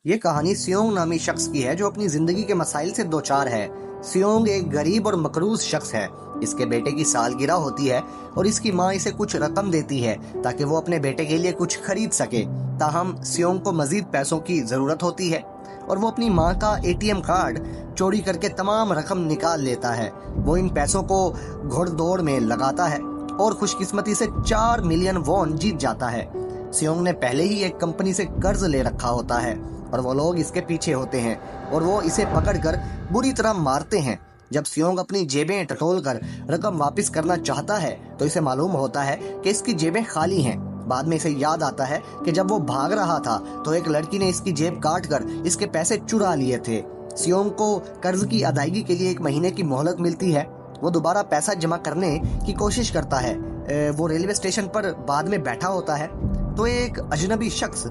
ये कहानी सियोंग नामी शख्स की है जो अपनी जिंदगी के मसाइल से दो चार है। सियोंग एक गरीब और मकरूज शख्स है। इसके बेटे की सालगिरह होती है और इसकी माँ इसे कुछ रकम देती है ताकि वो अपने बेटे के लिए कुछ खरीद सके। ताहम सियोंग को मजीद पैसों की जरूरत होती है और वो अपनी माँ का एटीएम कार्ड चोरी करके तमाम रकम निकाल लेता है। वो इन पैसों को घोड़दौड़ में लगाता है और खुशकिस्मती से 4 मिलियन वॉन जीत जाता है। सियोंग ने पहले ही एक कंपनी से कर्ज ले रखा होता है और वो लोग इसके पीछे होते हैं और वो इसे पकड़कर बुरी तरह मारते हैं। जब सियोंग अपनी जेबें टटोल कर रकम वापस करना चाहता है तो इसे मालूम होता है कि इसकी जेबें खाली हैं। बाद में इसे याद आता है कि जब वो भाग रहा था तो एक लड़की ने इसकी जेब काट कर इसके पैसे चुरा लिए थे। सियोंग को कर्ज की अदायगी के लिए 1 महीने की मोहलत मिलती है। वो दोबारा पैसा जमा करने की कोशिश करता है। वो रेलवे स्टेशन पर बाद में बैठा होता है तो एक अजनबी शख्स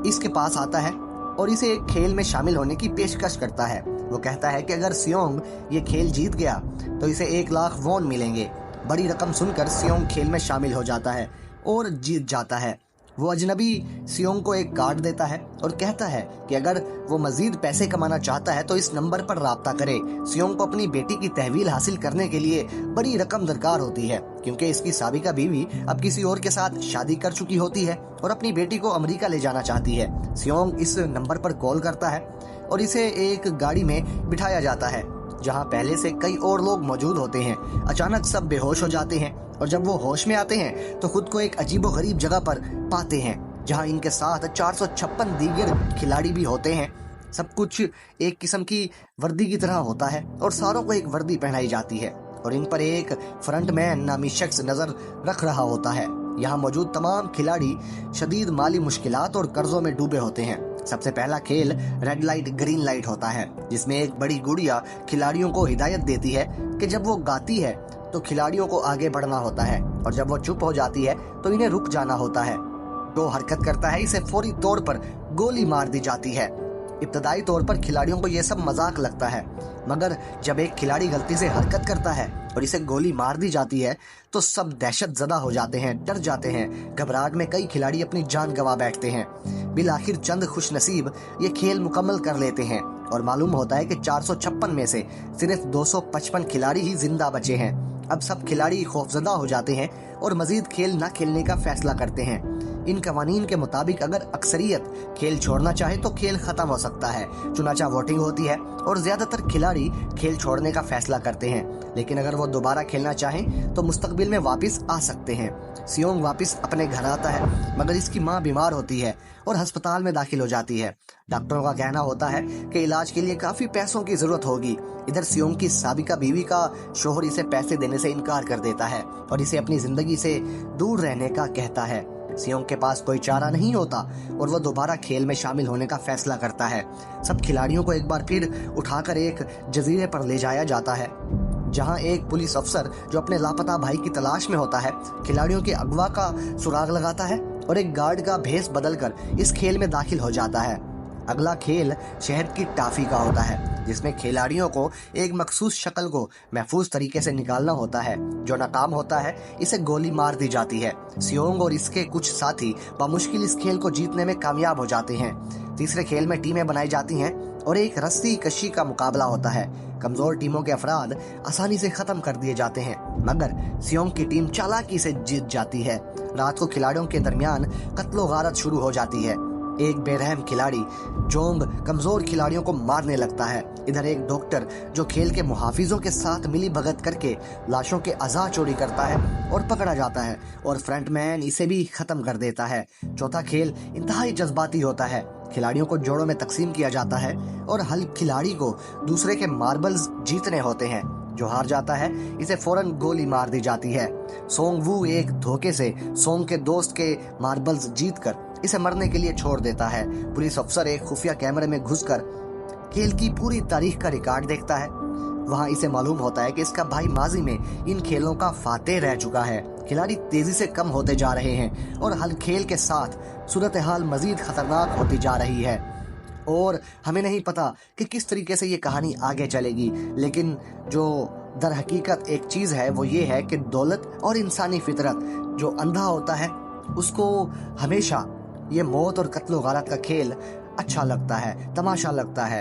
इसके पास आता है और इसे एक खेल में शामिल होने की पेशकश करता है। वो कहता है कि अगर सियोंग ये खेल जीत गया तो इसे 1 लाख वॉन मिलेंगे। बड़ी रकम सुनकर सियोंग खेल में शामिल हो जाता है और जीत जाता है। वो अजनबी सियोंग को एक कार्ड देता है और कहता है कि अगर वो मजीद पैसे कमाना चाहता है तो इस नंबर पर राब्ता करे। सियोंग को अपनी बेटी की तहवील हासिल करने के लिए बड़ी रकम दरकार होती है क्योंकि इसकी साबिका बीवी अब किसी और के साथ शादी कर चुकी होती है और अपनी बेटी को अमेरिका ले जाना चाहती है। सियोंग इस नंबर पर कॉल करता है और इसे एक गाड़ी में बिठाया जाता है जहां पहले से कई और लोग मौजूद होते हैं। अचानक सब बेहोश हो जाते हैं और जब वो होश में आते हैं तो खुद को एक अजीबोगरीब जगह पर पाते हैं जहां इनके साथ 456 दीगर खिलाड़ी भी होते हैं। सब कुछ एक किस्म की वर्दी की तरह होता है और सारों को एक वर्दी पहनाई जाती है और इन पर एक फ्रंटमैन नामी शख्स नजर रख रहा होता है। यहाँ मौजूद तमाम खिलाड़ी शदीद माली मुश्किलात और कर्जों में डूबे होते हैं। सबसे पहला खेल रेड लाइट ग्रीन लाइट होता है जिसमें एक बड़ी गुड़िया खिलाड़ियों को हिदायत देती है कि जब वो गाती है तो खिलाड़ियों को आगे बढ़ना होता है और जब वो चुप हो जाती है तो इन्हें रुक जाना होता है। जो हरकत करता है इसे फौरी तौर पर गोली मार दी जाती है। इब्तदाई तौर पर खिलाड़ियों को यह सब मजाक लगता है मगर जब एक खिलाड़ी गलती से हरकत करता है और इसे गोली मार दी जाती है तो सब दहशत ज़दा हो जाते हैं, डर जाते हैं। घबराहट में कई खिलाड़ी अपनी जान गंवा बैठते हैं। बिल आखिर चंद खुशनसीब ये खेल मुकम्मल कर लेते हैं और मालूम होता है कि 456 में से सिर्फ 255 खिलाड़ी ही जिंदा बचे हैं। अब सब खिलाड़ी खौफजदा हो जाते हैं और मजीद खेल न खेलने का फैसला करते हैं। इन कवानीन के मुताबिक अगर अक्सरियत खेल छोड़ना चाहे तो खेल खत्म हो सकता है। चुनाचा वोटिंग होती है और ज्यादातर खिलाड़ी खेल छोड़ने का फैसला करते हैं, लेकिन अगर वो दोबारा खेलना चाहें तो मुस्तकबिल में वापस आ सकते हैं। सियोंग वापस अपने घर आता है मगर इसकी माँ बीमार होती है और अस्पताल में दाखिल हो जाती है। डॉक्टरों का कहना होता है कि इलाज के लिए काफी पैसों की जरूरत होगी। इधर सियोंग की साबिका बीवी का शोहर इसे पैसे देने से इनकार कर देता है और इसे अपनी जिंदगी से दूर रहने का कहता है। सियोंग के पास कोई चारा नहीं होता और वह दोबारा खेल में शामिल होने का फैसला करता है। सब खिलाड़ियों को एक बार फिर उठाकर एक जजीरे पर ले जाया जाता है जहां एक पुलिस अफसर जो अपने लापता भाई की तलाश में होता है खिलाड़ियों के अगवा का सुराग लगाता है और एक गार्ड का भेस बदलकर इस खेल में दाखिल हो जाता है। अगला खेल शहद की टाफी का होता है जिसमें खिलाड़ियों को एक मखसूस शक्ल को महफूज तरीके से निकालना होता है। जो नाकाम होता है इसे गोली मार दी जाती है। सियोंग और इसके कुछ साथी बामुश्किल इस खेल को जीतने में कामयाब हो जाते हैं। तीसरे खेल में टीमें बनाई जाती हैं और एक रस्सी कशी का मुकाबला होता है। कमजोर टीमों के अफराद आसानी से खत्म कर दिए जाते हैं मगर सियोंग की टीम चालाकी से जीत जाती है। रात को खिलाड़ियों के दरमियान कत्लो गारत शुरू हो जाती है। एक बेरहम खिलाड़ी जोंग कमजोर खिलाड़ियों को मारने लगता है। इधर एक डॉक्टर जो खेल के मुहाफिजों के साथ मिली भगत करके लाशों के अज़ा चोरी करता है और पकड़ा जाता है और फ्रंटमैन इसे भी खत्म कर देता है। चौथा खेल इंतहाई जज्बाती होता है। खिलाड़ियों को जोड़ों में तकसीम किया जाता है और हर खिलाड़ी को दूसरे के मार्बल्स जीतने होते हैं। जो हार जाता है इसे फौरन गोली मार दी जाती है। सोंग वू एक धोखे से सोंग के दोस्त के मार्बल्स जीतकर इसे मरने के लिए छोड़ देता है। पुलिस अफसर एक खुफिया कैमरे में घुसकर खेल की पूरी तारीख का रिकॉर्ड देखता है। वहां इसे मालूम होता है कि इसका भाई माजी में इन खेलों का फातेह रह चुका है। खिलाड़ी तेजी से कम होते जा रहे हैं और हर खेल के साथ सूरत हाल मजीद खतरनाक होती जा रही है और हमें नहीं पता कि किस तरीके से ये कहानी आगे चलेगी। लेकिन जो दर हकीकत एक चीज़ है वो ये है कि दौलत और इंसानी फितरत जो अंधा होता है उसको हमेशा ये मौत और कत्लो गारत का खेल अच्छा लगता है, तमाशा लगता है।